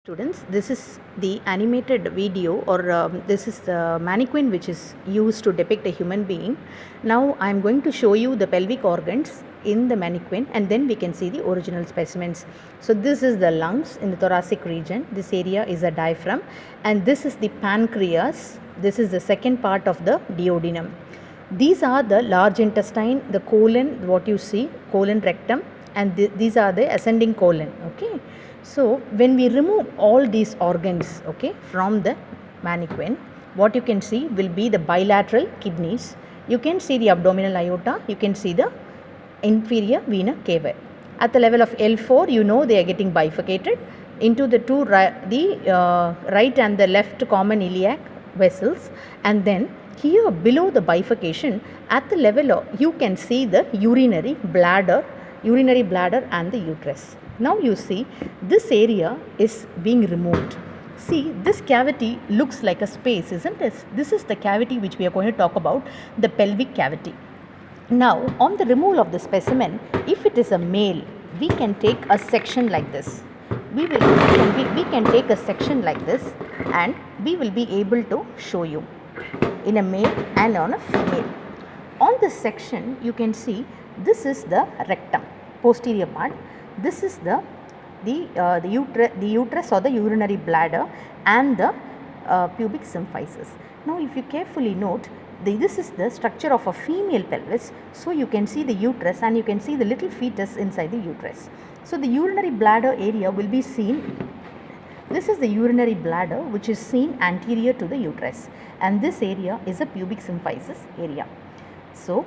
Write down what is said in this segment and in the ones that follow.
Students, this is the animated video or this is the mannequin which is used to depict a human being. Now I am going to show you the pelvic organs in the mannequin and then we can see the original specimens. So this is the lungs in the thoracic region, this area is a diaphragm, and this is the pancreas, this is the second part of the duodenum. These are the large intestine, the colon, what you see, colon, rectum, and these are the ascending colon. Okay. So when we remove all these organs, okay, from the mannequin, what you can see will be the bilateral kidneys. You can see the abdominal aorta, you can see the inferior vena cava. At the level of L4, you know they are getting bifurcated into the two right and the left common iliac vessels, and then here below the bifurcation at the level of, you can see the urinary bladder and the uterus. Now you see this area is being removed. See, this cavity looks like a space, isn't it? This is the cavity which we are going to talk about, the pelvic cavity. Now on the removal of the specimen, if it is a male, we can take a section like this. We can take a section like this and we will be able to show you in a male and on a female. On this section you can see this is the rectum, posterior part. This is the uterus or the urinary bladder and the pubic symphysis. Now if you carefully note, this is the structure of a female pelvis. So you can see the uterus and you can see the little fetus inside the uterus. So the urinary bladder area will be seen. This is the urinary bladder which is seen anterior to the uterus, and this area is a pubic symphysis area. So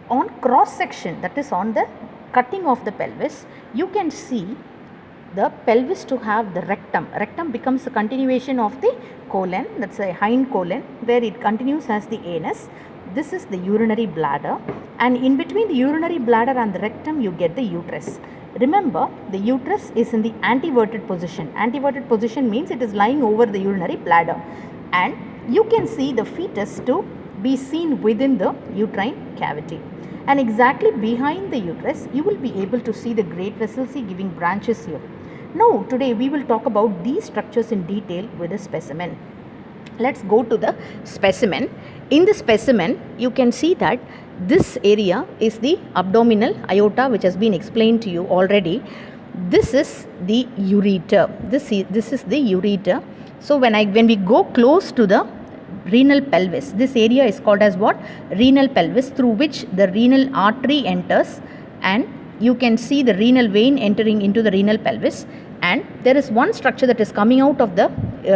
on cross section, that is on the cutting of the pelvis, you can see the pelvis to have the rectum. Rectum becomes a continuation of the colon, that's a hind colon, where it continues as the anus. This is the urinary bladder, and in between the urinary bladder and the rectum you get the uterus. Remember, the uterus is in the anteverted position. Anteverted position means it is lying over the urinary bladder, and you can see the fetus to be seen within the uterine cavity. And exactly behind the uterus you will be able to see the great vessels giving branches here. Now today we will talk about these structures in detail with a specimen. Let's go to the specimen. In the specimen you can see that this area is the abdominal aorta, which has been explained to you already. This is the ureter. This is the ureter. So when we go close to the renal pelvis, this area is called as what? Renal pelvis, through which the renal artery enters, and you can see the renal vein entering into the renal pelvis, and there is one structure that is coming out of the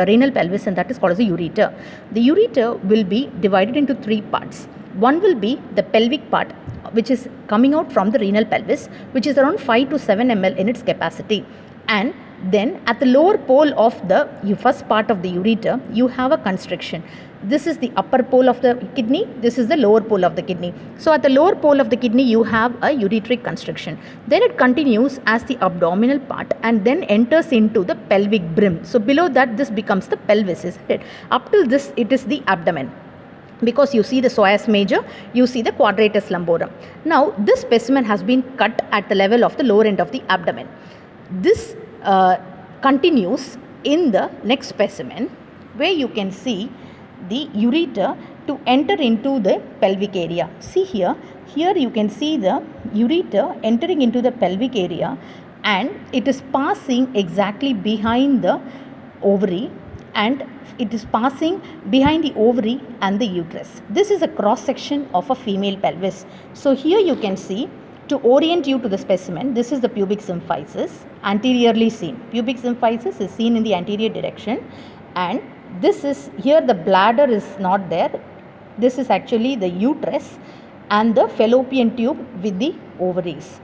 renal pelvis, and that is called as the ureter. The ureter will be divided into three parts. One will be the pelvic part, which is coming out from the renal pelvis, which is around 5 to 7 ml in its capacity, and then at the lower pole of the first part of the ureter you have a constriction. This is the upper pole of the kidney, this is the lower pole of the kidney. So at the lower pole of the kidney you have a ureteric constriction. Then it continues as the abdominal part and then enters into the pelvic brim. So below that this becomes the pelvis, isn't it? Up till this it is the abdomen, because you see the psoas major, you see the quadratus lumborum. Now this specimen has been cut at the level of the lower end of the abdomen. This continues in the next specimen, where you can see the ureter to enter into the pelvic area. See here you can see the ureter entering into the pelvic area, and it is passing exactly behind the ovary, and it is passing behind the ovary and the uterus. This is a cross section of a female pelvis. So here you can see, to orient you to the specimen, this is the pubic symphysis, anteriorly seen. Pubic symphysis is seen in the anterior direction, and this is, here the bladder is not there. This is actually the uterus and the fallopian tube with the ovaries.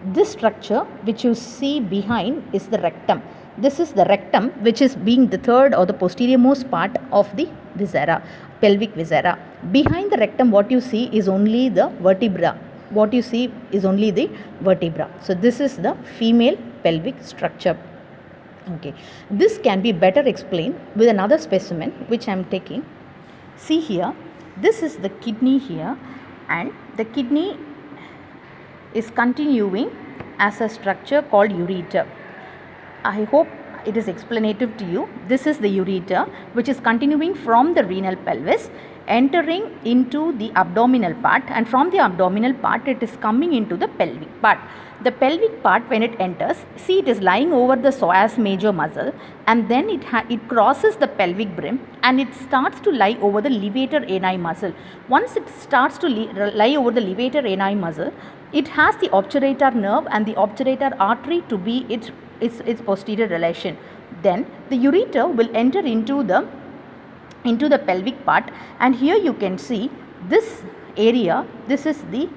This structure which you see behind is the rectum. This is the rectum, which is being the third or the posterior most part of the viscera, pelvic viscera. Behind the rectum what you see is only the vertebra. What you see is only the vertebra. So this is the female pelvic structure. Okay, this can be better explained with another specimen which I am taking. See here, this is the kidney here, and the kidney is continuing as a structure called ureter. I hope it is explanative to you. This is the ureter, which is continuing from the renal pelvis, entering into the abdominal part, and from the abdominal part it is coming into the pelvic part. The pelvic part, when it enters, see, it is lying over the psoas major muscle, and then it crosses the pelvic brim and it starts to lie over the levator ani muscle. Once it starts to lie over the levator ani muscle, it has the obturator nerve and the obturator artery to be its posterior relation. Then the ureter will enter into the pelvic part, and here you can see this area. This is the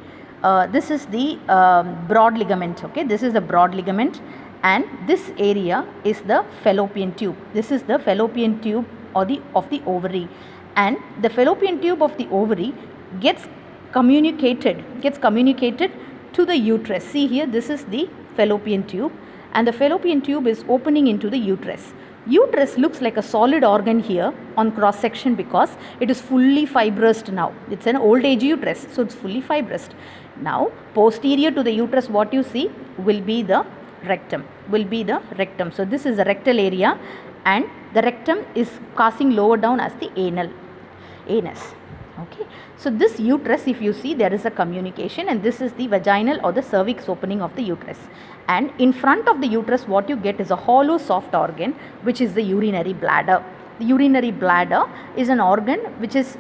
broad ligament. Okay, this is the broad ligament, and this area is the fallopian tube. This is the fallopian tube of the ovary, and the fallopian tube of the ovary gets communicated to the uterus. See here, this is the fallopian tube, and the fallopian tube is opening into the uterus. Uterus looks like a solid organ here on cross section because it is fully fibrous now. It's an old age uterus, so it's fully fibrous. Now posterior to the uterus, what you see will be the rectum. So this is the rectal area, and the rectum is passing lower down as the anus. Okay, so this uterus, if you see, there is a communication, and this is the vaginal or the cervix opening of the uterus. And in front of the uterus, what you get is a hollow soft organ, which is the urinary bladder. The urinary bladder is an organ which is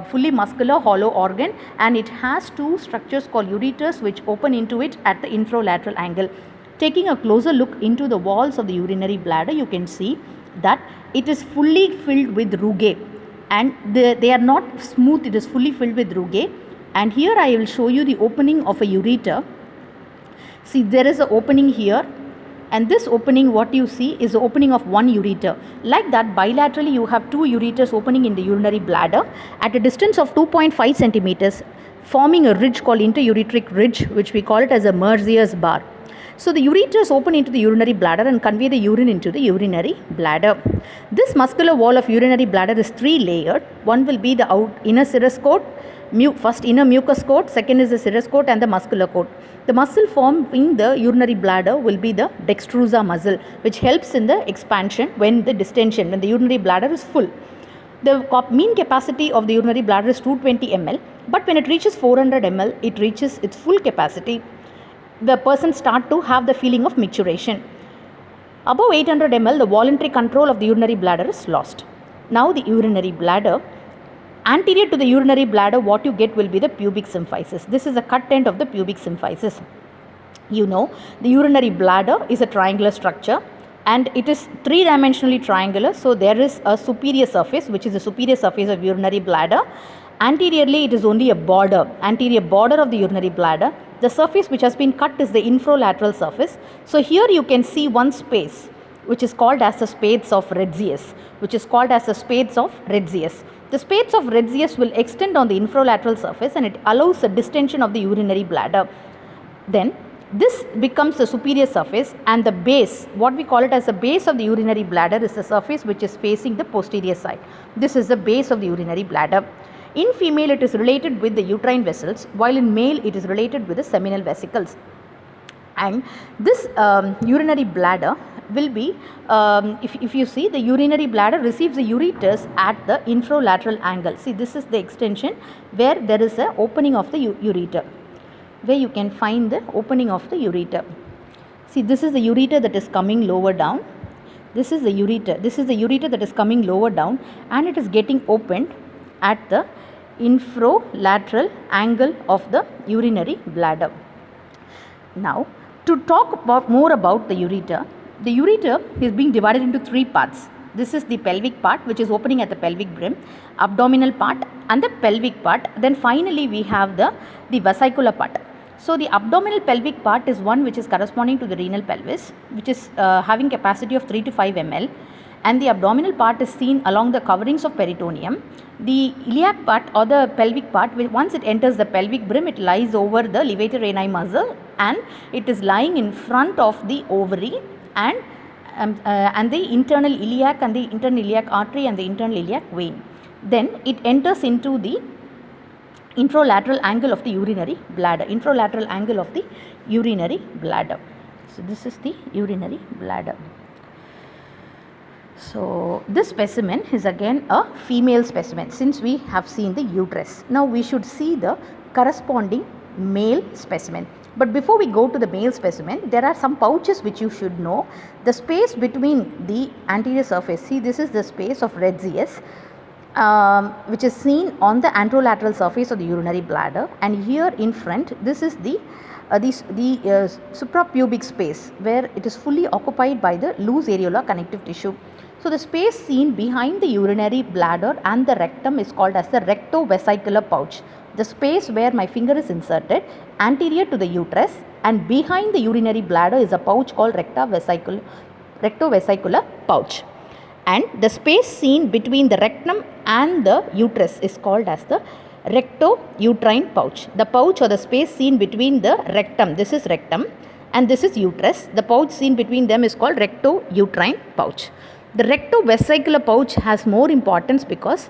fully muscular hollow organ, and it has two structures called ureters which open into it at the infralateral angle. Taking a closer look into the walls of the urinary bladder, you can see that it is fully filled with rugae, and they are not smooth, it is fully filled with rugae. And here I will show you the opening of a ureter. See, there is an opening here, and this opening, what you see is the opening of one ureter. Like that, bilaterally you have two ureters opening in the urinary bladder at a distance of 2.5 centimeters, forming a ridge called interureteric ridge, which we call it as a Merzier's bar. So the ureters open into the urinary bladder and convey the urine into the urinary bladder. This muscular wall of urinary bladder is three layered. One will be the inner serous coat, first inner mucous coat, second is the serous coat, and the muscular coat. The muscle forming the urinary bladder will be the dextrosa muscle, which helps in the expansion when the urinary bladder is full. The mean capacity of the urinary bladder is 220 ml, but when it reaches 400 ml, it reaches its full capacity. The person start to have the feeling of micturition. Above 800 ml, the voluntary control of the urinary bladder is lost. Now the urinary bladder. Anterior to the urinary bladder, what you get will be the pubic symphysis. This is the cut end of the pubic symphysis. You know, the urinary bladder is a triangular structure, and it is three-dimensionally triangular. So there is a superior surface, which is the superior surface of urinary bladder. Anteriorly, it is only a border, anterior border of the urinary bladder. The surface which has been cut is the infralateral surface. So here you can see one space, which is called as the spades of Retzius, The spades of Retzius will extend on the infralateral surface, and it allows the distension of the urinary bladder. Then this becomes the superior surface, and the base, what we call it as the base of the urinary bladder, is the surface which is facing the posterior side. This is the base of the urinary bladder. In female, it is related with the uterine vessels, while in male, it is related with the seminal vesicles. And this urinary bladder will be, if you see, the urinary bladder receives the ureters at the infralateral angle. See, this is the extension where there is a opening of the ureter, where you can find the opening of the ureter. See, this is the ureter that is coming lower down. This is the ureter that is coming lower down, and it is getting opened at the infralateral angle of the urinary bladder. Now, to talk more about the ureter is being divided into three parts. This is the pelvic part, which is opening at the pelvic brim, abdominal part, and the pelvic part. Then finally we have the vesicular part. So the abdominal pelvic part is one which is corresponding to the renal pelvis, which is having capacity of 3 to 5 ml, and the abdominal part is seen along the coverings of peritoneum. The iliac part or the pelvic part, once it enters the pelvic brim, it lies over the levator ani muscle, and it is lying in front of the ovary, and the internal iliac and the internal iliac artery and the internal iliac vein. Then it enters into the infralateral angle of the urinary bladder. So this is the urinary bladder. So this specimen is again a female specimen since we have seen the uterus. Now we should see the corresponding male specimen. But before we go to the male specimen, there are some pouches which you should know. The space between the anterior surface, see this is the space of Retzius, which is seen on the anterolateral surface of the urinary bladder, and here in front this is the suprapubic space where it is fully occupied by the loose areola connective tissue. So the space seen behind the urinary bladder and the rectum is called as the rectovesicular pouch. The space where my finger is inserted anterior to the uterus and behind the urinary bladder is a pouch called rectovesicular pouch. And the space seen between the rectum and the uterus is called as the rectouterine pouch. The pouch or the space seen between the rectum, this is rectum, and this is uterus. The pouch seen between them is called rectouterine pouch. The rectovesicular pouch has more importance because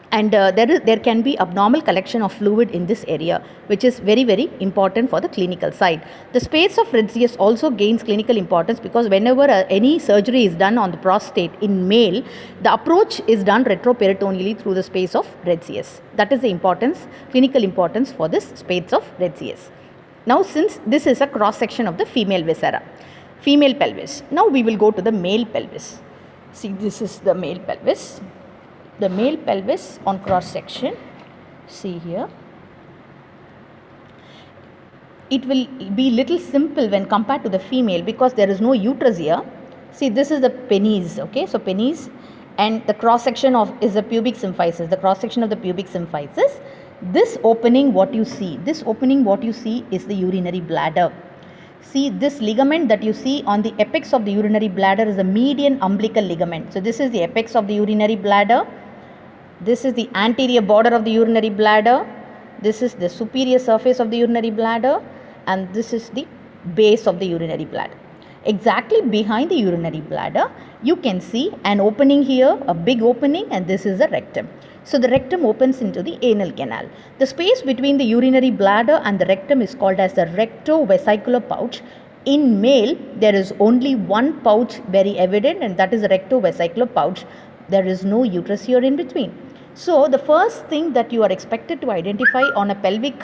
there can be abnormal collection of fluid in this area, which is very important for the clinical side. The space of Retzius also gains clinical importance because whenever any surgery is done on the prostate in male, the approach is done retroperitoneally through the space of Retzius. That is the importance, clinical importance for this space of Retzius. Now since this is a cross section of the female viscera, female pelvis, now we will go to the male pelvis. See, this is the male pelvis. The male pelvis on cross section, see here, it will be little simple when compared to the female because there is no uterus here. See, this is the penis, okay, so penis, and the cross section of is the pubic symphysis, the cross section of the pubic symphysis. This opening what you see is the urinary bladder. See, this ligament that you see on the apex of the urinary bladder is the median umbilical ligament. So this is the apex of the urinary bladder. This is the anterior border of the urinary bladder. This is the superior surface of the urinary bladder, and this is the base of the urinary bladder. Exactly behind the urinary bladder, you can see an opening here, a big opening, and this is the rectum. So the rectum opens into the anal canal. The space between the urinary bladder and the rectum is called as the rectovesicular pouch. In male, there is only one pouch very evident, and that is the rectovesicular pouch. There is no uterus here in between. So the first thing that you are expected to identify on a pelvic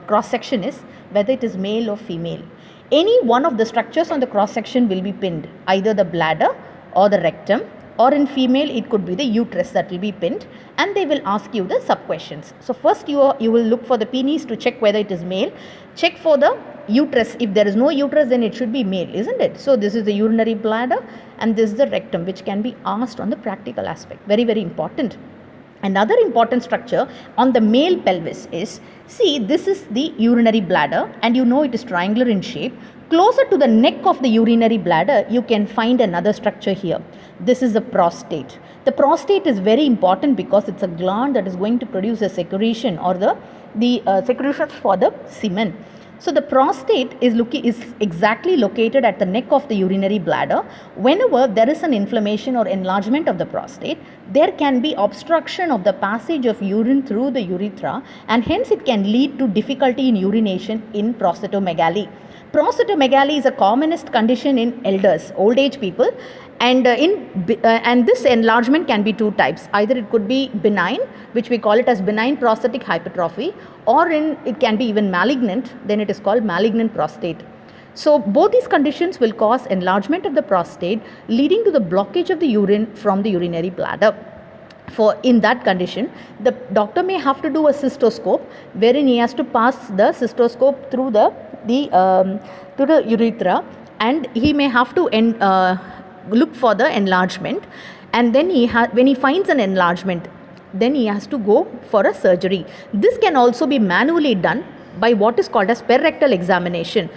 cross section is whether it is male or female. Any one of the structures on the cross section will be pinned, either the bladder or the rectum, or in female it could be the uterus that will be pinned, and they will ask you the sub questions. So first you will look for the penis to check whether it is male. Check for the uterus. If there is no uterus, then it should be male, isn't it? So this is the urinary bladder and this is the rectum, which can be asked on the practical aspect. Very important. Another important structure on the male pelvis is, see, this is the urinary bladder and you know it is triangular in shape. Closer to the neck of the urinary bladder, you can find another structure here. This is the prostate. The prostate is very important because it's a gland that is going to produce a secretion or the secretions for the semen. So the prostate is exactly located at the neck of the urinary bladder. Whenever there is an inflammation or enlargement of the prostate, there can be obstruction of the passage of urine through the urethra, and hence it can lead to difficulty in urination in prostatomegaly. Prostatomegaly is a commonest condition in elders, old age people, and this enlargement can be two types. Either it could be benign, which we call it as benign prostatic hypertrophy, or it can be even malignant, then it is called malignant prostate. So both these conditions will cause enlargement of the prostate, leading to the blockage of the urine from the urinary bladder. In that condition, the doctor may have to do a cystoscope, wherein he has to pass the cystoscope through the urethra, and he may have to look for the enlargement, and then when he finds an enlargement, then he has to go for a surgery. This can also be manually done by what is called as perirectal examination.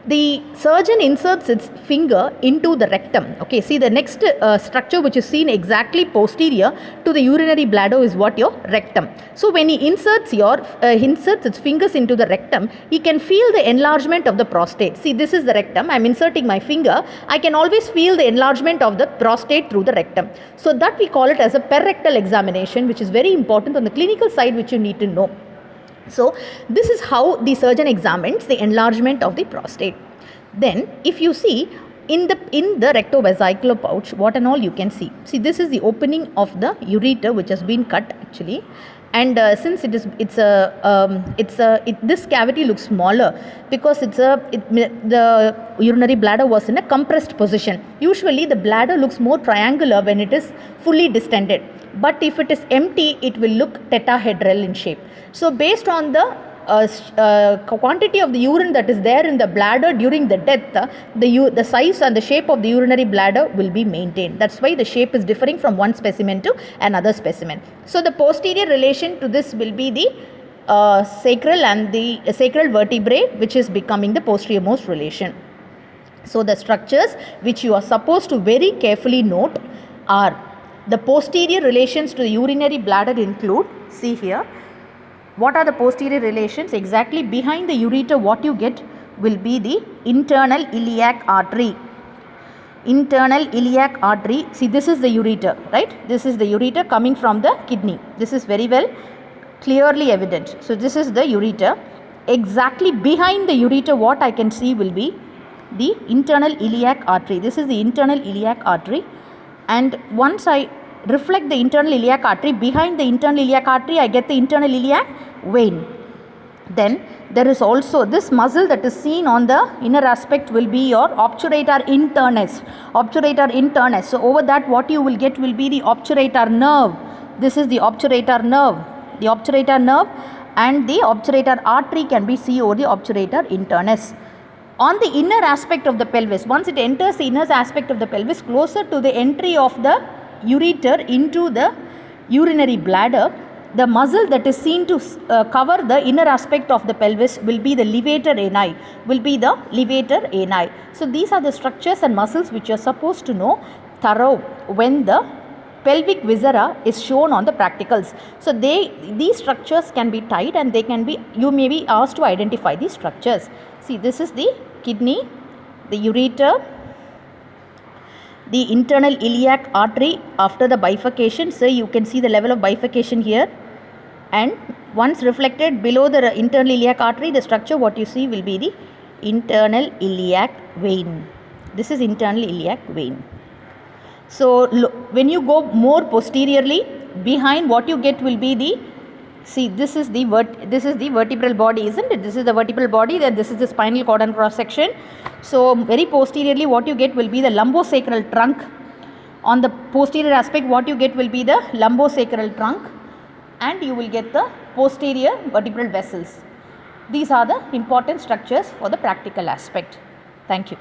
The surgeon inserts its finger into the rectum. Okay, see, the next structure which is seen exactly posterior to the urinary bladder is what? Your rectum. So when he inserts its fingers into the rectum, he can feel the enlargement of the prostate. See, this is the rectum. I am inserting my finger. I can always feel the enlargement of the prostate through the rectum. So that we call it as a perirectal examination, which is very important on the clinical side, which you need to know. So this is how the surgeon examines the enlargement of the prostate. Then if you see, in the rectovesicular pouch, what and all you can see. See, this is the opening of the ureter which has been cut actually, and since this cavity looks smaller because the urinary bladder was in a compressed position. Usually the bladder looks more triangular when it is fully distended, but if it is empty it will look tetrahedral in shape. So based on the quantity of the urine that is there in the bladder during the death, the size and the shape of the urinary bladder will be maintained. That's why the shape is differing from one specimen to another specimen. So the posterior relation to this will be the sacral and the sacral vertebrae, which is becoming the posteriormost relation. So the structures which you are supposed to very carefully note are the posterior relations to the urinary bladder include, see here, what are the posterior relations? Exactly behind the ureter what you get will be the internal iliac artery. Internal iliac artery, see this is the ureter, right? This is the ureter coming from the kidney. This is very well clearly evident. So this is the ureter. Exactly behind the ureter what I can see will be the internal iliac artery. This is the internal iliac artery, and once I reflect the internal iliac artery, behind the internal iliac artery I get the internal iliac vein. Then there is also this muscle that is seen on the inner aspect will be your obturator internis. Obturator internis. So over that what you will get will be the obturator nerve. This is the obturator nerve. The obturator nerve and the obturator artery can be seen over the obturator internis. On the inner aspect of the pelvis, once it enters the inner aspect of the pelvis, closer to the entry of the ureter into the urinary bladder, the muscle that is seen to cover the inner aspect of the pelvis will be the levator ani. So these are the structures and muscles which you are supposed to know thorough when the pelvic viscera is shown on the practicals. So these structures can be tied and you may be asked to identify these structures. See, this is the kidney, the ureter, the internal iliac artery after the bifurcation. So you can see the level of bifurcation here, and once reflected below the internal iliac artery, the structure what you see will be the internal iliac vein. This is internal iliac vein. So when you go more posteriorly, behind what you get will be the, see, this is the vertebral body, isn't it? This is the vertebral body, then this is the spinal cord and cross section. So very posteriorly what you get will be the lumbosacral trunk. On the posterior aspect what you get will be the lumbosacral trunk, and you will get the posterior vertebral vessels. These are the important structures for the practical aspect. Thank you.